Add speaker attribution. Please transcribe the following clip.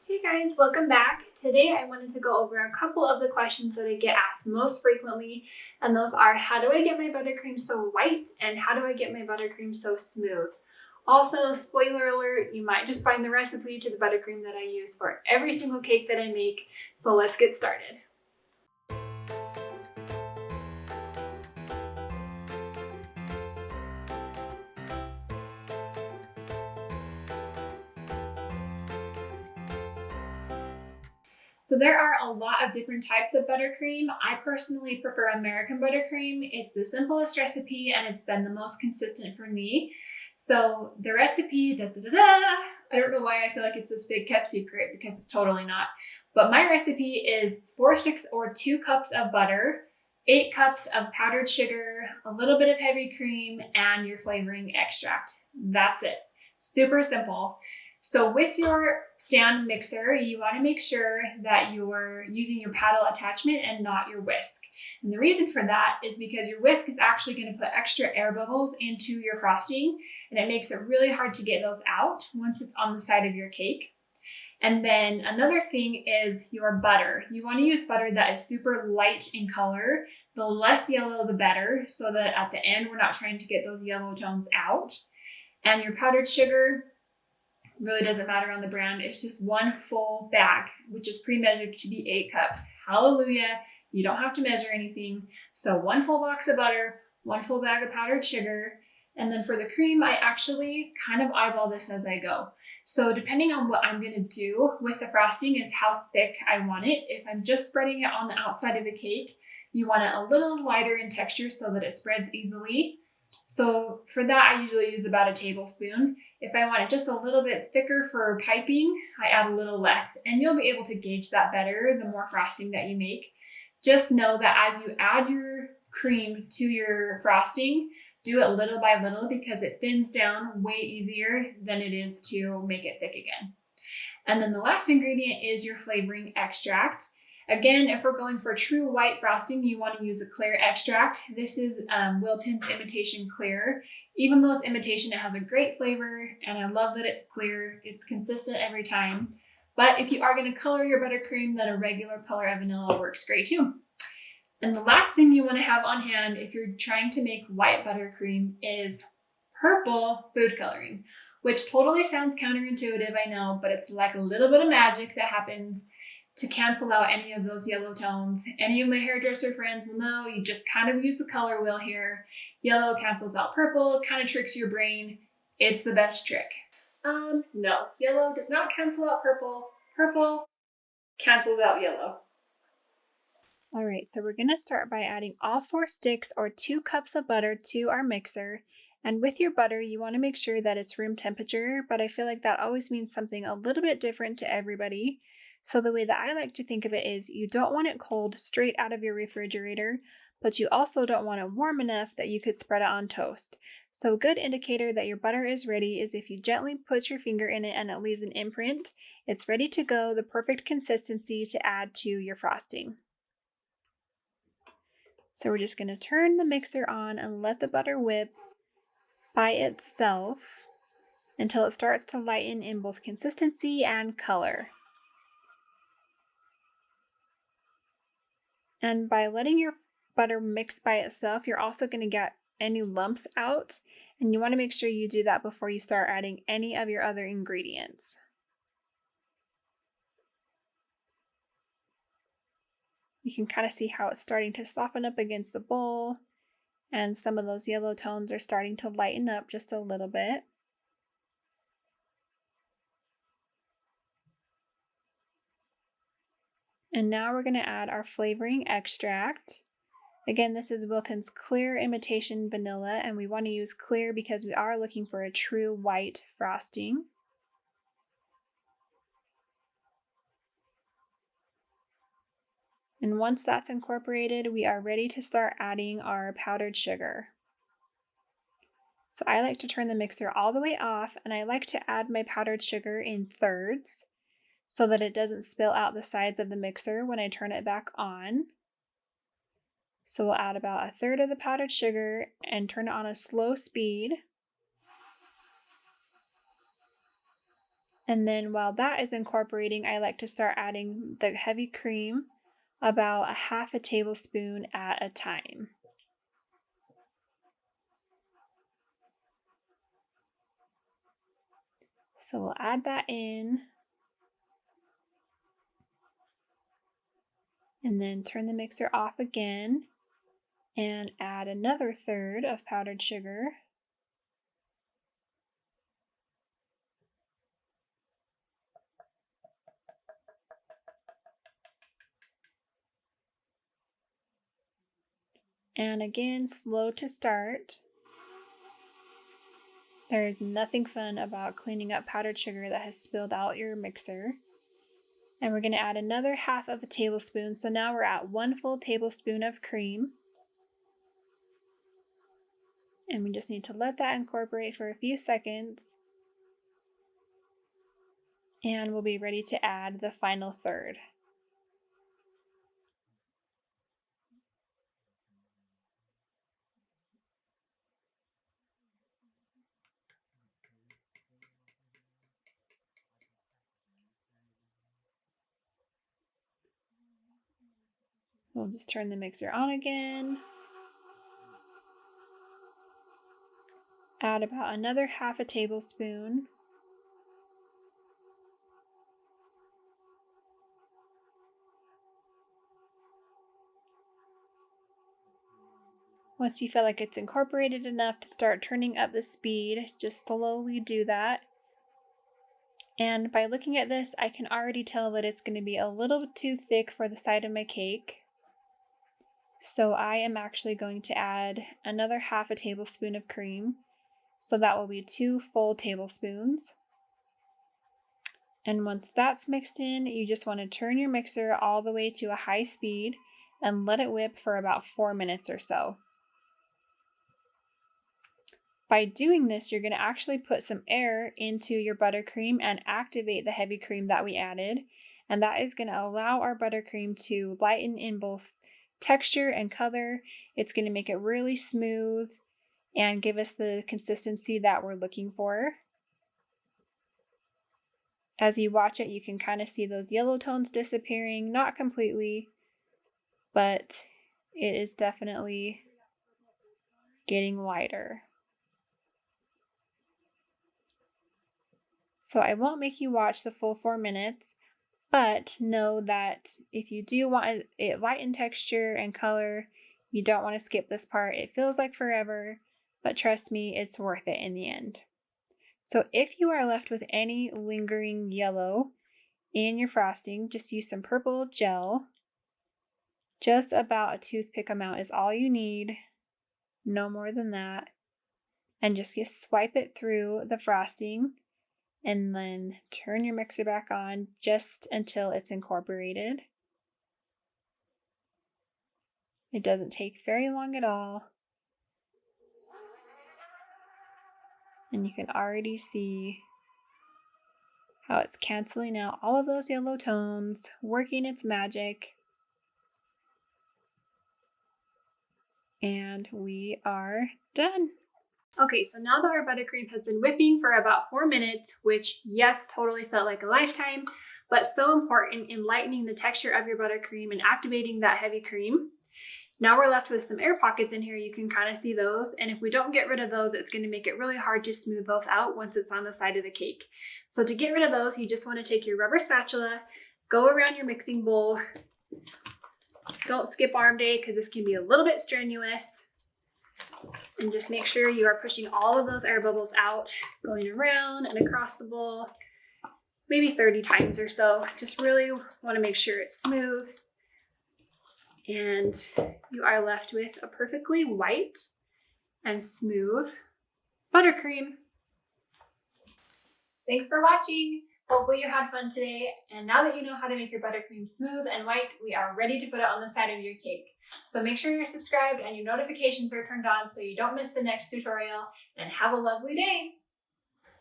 Speaker 1: Hey guys, welcome back. Today I wanted to go over a couple of the questions that I get asked most frequently, and those are how do I get my buttercream so white and how do I get my buttercream so smooth? Also, spoiler alert, you might just find the recipe to the buttercream that I use for every single cake that I make, so let's get started. So there are a lot of different types of buttercream. I personally prefer American buttercream. It's the simplest recipe and it's been the most consistent for me. So the recipe, I don't know why I feel like it's this big kept secret because it's totally not. But my recipe is 4 sticks or 2 cups of butter, 8 cups of powdered sugar, a little bit of heavy cream, and your flavoring extract. That's it. Super simple. So with your stand mixer, you want to make sure that you're using your paddle attachment and not your whisk. And the reason for that is because your whisk is actually going to put extra air bubbles into your frosting, and it makes it really hard to get those out once it's on the side of your cake. And then another thing is your butter. You want to use butter that is super light in color. The less yellow, the better, so that at the end, we're not trying to get those yellow tones out. And your powdered sugar, really doesn't matter on the brand. It's just 1 full bag, which is pre-measured to be 8 cups. Hallelujah. You don't have to measure anything. So 1 full box of butter, 1 full bag of powdered sugar. And then for the cream, I actually kind of eyeball this as I go. So depending on what I'm going to do with the frosting is how thick I want it. If I'm just spreading it on the outside of the cake, you want it a little lighter in texture so that it spreads easily. So for that, I usually use about a tablespoon. If I want it just a little bit thicker for piping, I add a little less, and you'll be able to gauge that better the more frosting that you make. Just know that as you add your cream to your frosting, do it little by little because it thins down way easier than it is to make it thick again. And then the last ingredient is your flavoring extract. Again, if we're going for true white frosting, you want to use a clear extract. This is Wilton's Imitation Clear. Even though it's imitation, it has a great flavor, and I love that it's clear. It's consistent every time. But if you are going to color your buttercream, then a regular color of vanilla works great too. And the last thing you want to have on hand if you're trying to make white buttercream is purple food coloring, which totally sounds counterintuitive, I know, but it's like a little bit of magic that happens to cancel out any of those yellow tones. Any of my hairdresser friends will know you just kind of use the color wheel here. Yellow cancels out purple, kind of tricks your brain. It's the best trick. No, yellow does not cancel out purple. Purple cancels out yellow. All right, so we're gonna start by adding all 4 sticks or 2 cups of butter to our mixer. And with your butter, you want to make sure that it's room temperature, but I feel like that always means something a little bit different to everybody. So the way that I like to think of it is you don't want it cold straight out of your refrigerator, but you also don't want it warm enough that you could spread it on toast. So a good indicator that your butter is ready is if you gently put your finger in it and it leaves an imprint. It's ready to go, the perfect consistency to add to your frosting. So we're just going to turn the mixer on and let the butter whip by itself until it starts to lighten in both consistency and color. And by letting your butter mix by itself, you're also going to get any lumps out, and you want to make sure you do that before you start adding any of your other ingredients. You can kind of see how it's starting to soften up against the bowl, and some of those yellow tones are starting to lighten up just a little bit. And now we're going to add our flavoring extract. Again, this is Wilton's Clear Imitation Vanilla, and we want to use clear because we are looking for a true white frosting. And once that's incorporated, we are ready to start adding our powdered sugar. So I like to turn the mixer all the way off, and I like to add my powdered sugar in thirds so that it doesn't spill out the sides of the mixer when I turn it back on. So we'll add about 1/3 of the powdered sugar and turn it on a slow speed. And then while that is incorporating, I like to start adding the heavy cream, about a half a tablespoon at a time. So we'll add that in and then turn the mixer off again and add another third of powdered sugar. And again, slow to start. There is nothing fun about cleaning up powdered sugar that has spilled out your mixer. And we're going to add another half of a tablespoon. So now we're at 1 full tablespoon of cream. And we just need to let that incorporate for a few seconds. And we'll be ready to add the final third. We'll just turn the mixer on again. Add about another half a tablespoon. Once you feel like it's incorporated enough to start turning up the speed, just slowly do that. And by looking at this, I can already tell that it's going to be a little too thick for the side of my cake. So I am actually going to add another half a tablespoon of cream. So that will be 2 full tablespoons. And once that's mixed in, you just want to turn your mixer all the way to a high speed and let it whip for about 4 minutes or so. By doing this, you're going to actually put some air into your buttercream and activate the heavy cream that we added. And that is going to allow our buttercream to lighten in both texture and color. It's going to make it really smooth and give us the consistency that we're looking for. As you watch it, you can kind of see those yellow tones disappearing, not completely, but it is definitely getting lighter. So I won't make you watch the full 4 minutes, but know that if you do want it light in texture and color, you don't want to skip this part. It feels like forever, but trust me, it's worth it in the end. So if you are left with any lingering yellow in your frosting, just use some purple gel. Just about a toothpick amount is all you need, no more than that. And just swipe it through the frosting and then turn your mixer back on just until it's incorporated. It doesn't take very long at all. And you can already see how it's canceling out all of those yellow tones, working its magic. And we are done. Okay, so now that our buttercream has been whipping for about 4 minutes, which yes, totally felt like a lifetime, but so important in lightening the texture of your buttercream and activating that heavy cream. Now we're left with some air pockets in here. You can kind of see those. And if we don't get rid of those, it's going to make it really hard to smooth those out once it's on the side of the cake. So to get rid of those, you just want to take your rubber spatula, go around your mixing bowl. Don't skip arm day because this can be a little bit strenuous. And just make sure you are pushing all of those air bubbles out, going around and across the bowl, maybe 30 times or so. Just really want to make sure it's smooth. And you are left with a perfectly white and smooth buttercream. Thanks for watching. Hopefully you had fun today. And now that you know how to make your buttercream smooth and white, we are ready to put it on the side of your cake. So make sure you're subscribed and your notifications are turned on so you don't miss the next tutorial, and have a lovely day.